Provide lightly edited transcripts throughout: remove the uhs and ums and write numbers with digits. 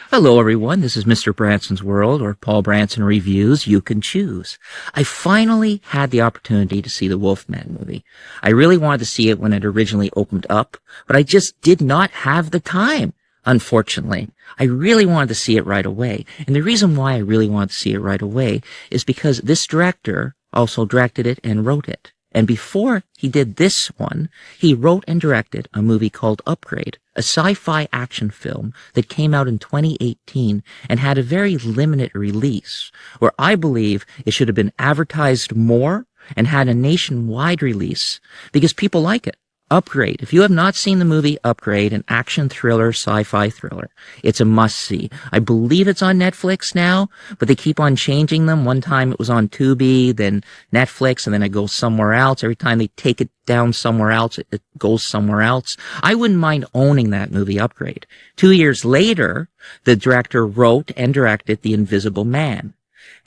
Hello, everyone. This is Mr. Branson's World, or Paul Branson Reviews. You can choose. I finally had the opportunity to see the Wolfman movie. I really wanted to see it when it originally opened up, but I just did not have the time, unfortunately. I really wanted to see it right away. And the reason why I really wanted to see it right away is because this director also directed it and wrote it. And before he did this one, he wrote and directed a movie called Upgrade, a sci-fi action film that came out in 2018 and had a very limited release, where I believe it should have been advertised more and had a nationwide release because people like it. Upgrade. If you have not seen the movie Upgrade, an action thriller, sci-fi thriller, it's a must-see. I believe it's on Netflix now, but they keep on changing them. One time it was on Tubi, then Netflix, and then it goes somewhere else. Every time they take it down somewhere else, it goes somewhere else. I wouldn't mind owning that movie Upgrade. 2 years later, the director wrote and directed The Invisible Man.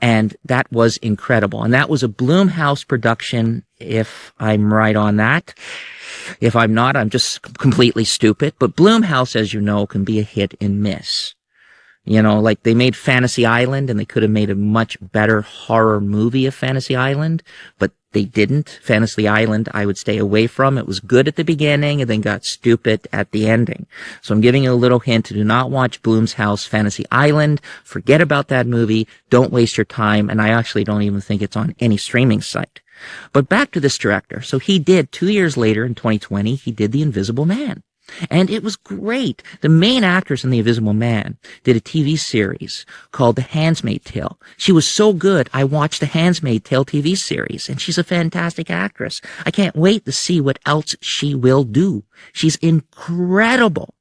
And that was incredible. And that was a Blumhouse production, if I'm right on that. If I'm not, I'm just completely stupid. But Blumhouse, as you know, can be a hit and miss. You know, like they made Fantasy Island and they could have made a much better horror movie of Fantasy Island, but they didn't. Fantasy Island, I would stay away from. It was good at the beginning and then got stupid at the ending. So I'm giving you a little hint. Do not watch Blumhouse Fantasy Island. Forget about that movie. Don't waste your time. And I actually don't even think it's on any streaming site. But back to this director. So he did 2 years later in 2020, he did The Invisible Man. And it was great. The main actress in The Invisible Man did a TV series called The Handmaid's Tale. She was so good, I watched The Handmaid's Tale TV series, and she's a fantastic actress. I can't wait to see what else she will do. She's incredible.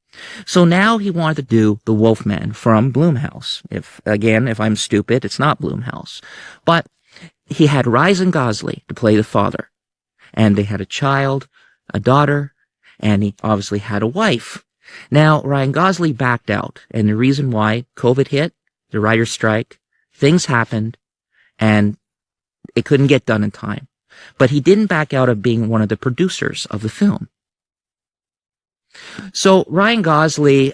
So now he wanted to do The Wolfman from Blumhouse. If I'm stupid, it's not Blumhouse. But he had Ryan Gosling to play the father. And they had a child, a daughter, and he obviously had a wife. Now, Ryan Gosling backed out, and the reason why, COVID hit, the writer's strike, things happened, and it couldn't get done in time. But he didn't back out of being one of the producers of the film. So Ryan Gosling,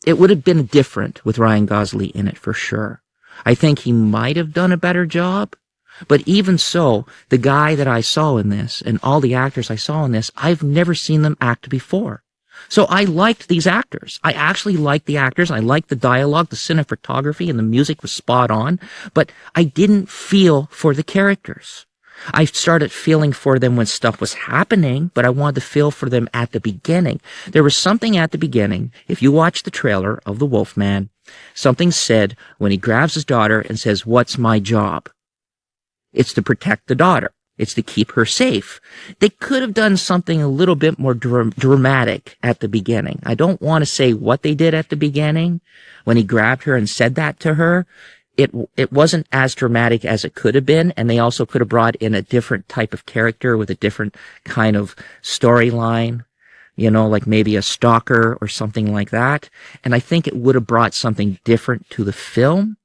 it would have been different with Ryan Gosling in it for sure. I think he might have done a better job. But even so, the guy that I saw in this and all the actors I saw in this, I've never seen them act before. So I liked these actors. I actually liked the actors. I liked the dialogue, the cinematography, and the music was spot on. But I didn't feel for the characters. I started feeling for them when stuff was happening, but I wanted to feel for them at the beginning. There was something at the beginning. If you watch the trailer of The Wolfman, something said when he grabs his daughter and says, "What's my job?" It's to protect the daughter. It's to keep her safe. They could have done something a little bit more dramatic at the beginning. I don't want to say what they did at the beginning when he grabbed her and said that to her. It wasn't as dramatic as it could have been, and they also could have brought in a different type of character with a different kind of storyline, you know, like maybe a stalker or something like that. And I think it would have brought something different to the film.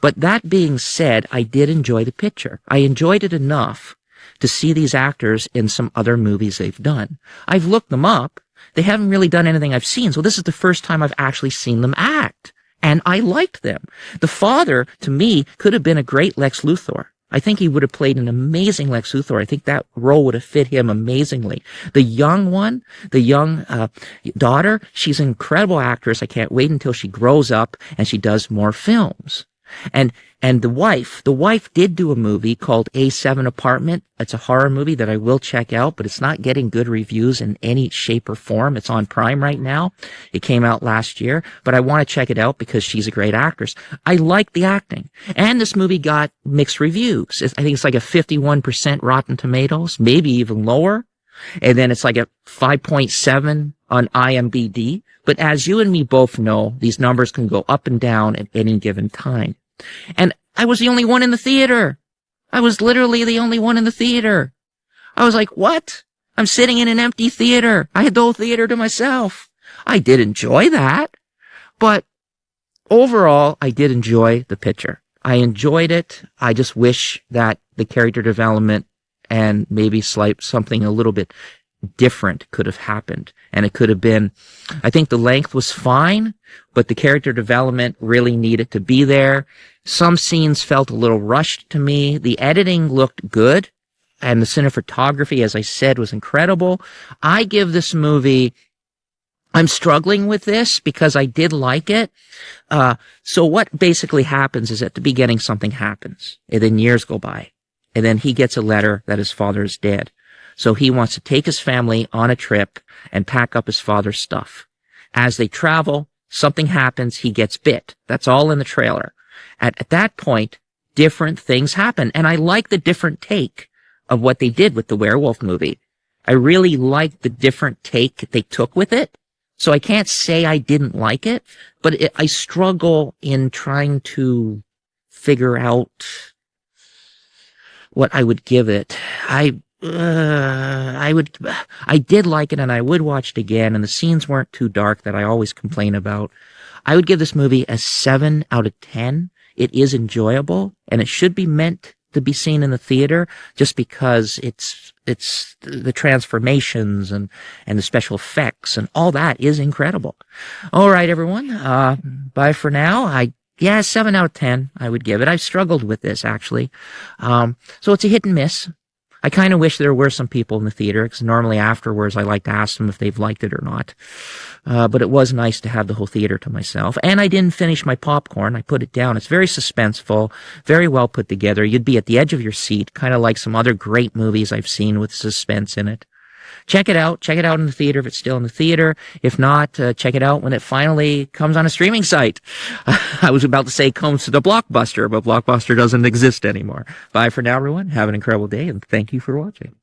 But that being said, I did enjoy the picture. I enjoyed it enough to see these actors in some other movies they've done. I've looked them up. They haven't really done anything I've seen, so this is the first time I've actually seen them act. And I liked them. The father, to me, could have been a great Lex Luthor. I think he would have played an amazing Lex Luthor. I think that role would have fit him amazingly. The young one, the young daughter, she's an incredible actress. I can't wait until she grows up and she does more films. And the wife did do a movie called A7 Apartment. It's a horror movie that I will check out, but it's not getting good reviews in any shape or form. It's on Prime right now. It came out last year, but I want to check it out because she's a great actress. I like the acting. And this movie got mixed reviews. I think it's like a 51% Rotten Tomatoes, maybe even lower. And then it's like a 5.7 on IMDb. But as you and me both know, these numbers can go up and down at any given time. And I was the only one in the theater. I was literally the only one in the theater. I was like, what? I'm sitting in an empty theater. I had the whole theater to myself. I did enjoy that. But overall, I did enjoy the picture. I enjoyed it. I just wish that the character development and maybe something a little bit different could have happened. And it could have been, I think the length was fine, but the character development really needed to be there. Some scenes felt a little rushed to me. The editing looked good, and the cinematography, as I said, was incredible. I give this movie, I'm struggling with this because I did like it. So what basically happens is at the beginning something happens, and then years go by, and then he gets a letter that his father is dead. So he wants to take his family on a trip and pack up his father's stuff. As they travel, something happens, he gets bit. That's all in the trailer. At that point, different things happen, and I like the different take of what they did with the werewolf movie. I really liked the different take they took with it. So I can't say I didn't like it, but I struggle in trying to figure out what I would give it. I did like it, and I would watch it again, and the scenes weren't too dark that I always complain about. I would give this movie a 7 out of 10. It is enjoyable, and it should be meant to be seen in the theater just because it's the transformations and the special effects and all that is incredible. All right, everyone. Bye for now. 7 out of 10 I would give it. I've struggled with this, actually. So it's a hit and miss. I kind of wish there were some people in the theater, because normally afterwards I like to ask them if they've liked it or not. But it was nice to have the whole theater to myself. And I didn't finish my popcorn. I put it down. It's very suspenseful, very well put together. You'd be at the edge of your seat, kind of like some other great movies I've seen with suspense in it. Check it out. Check it out in the theater if it's still in the theater. If not, check it out when it finally comes on a streaming site. I was about to say comes to the Blockbuster, but Blockbuster doesn't exist anymore. Bye for now, everyone. Have an incredible day, and thank you for watching.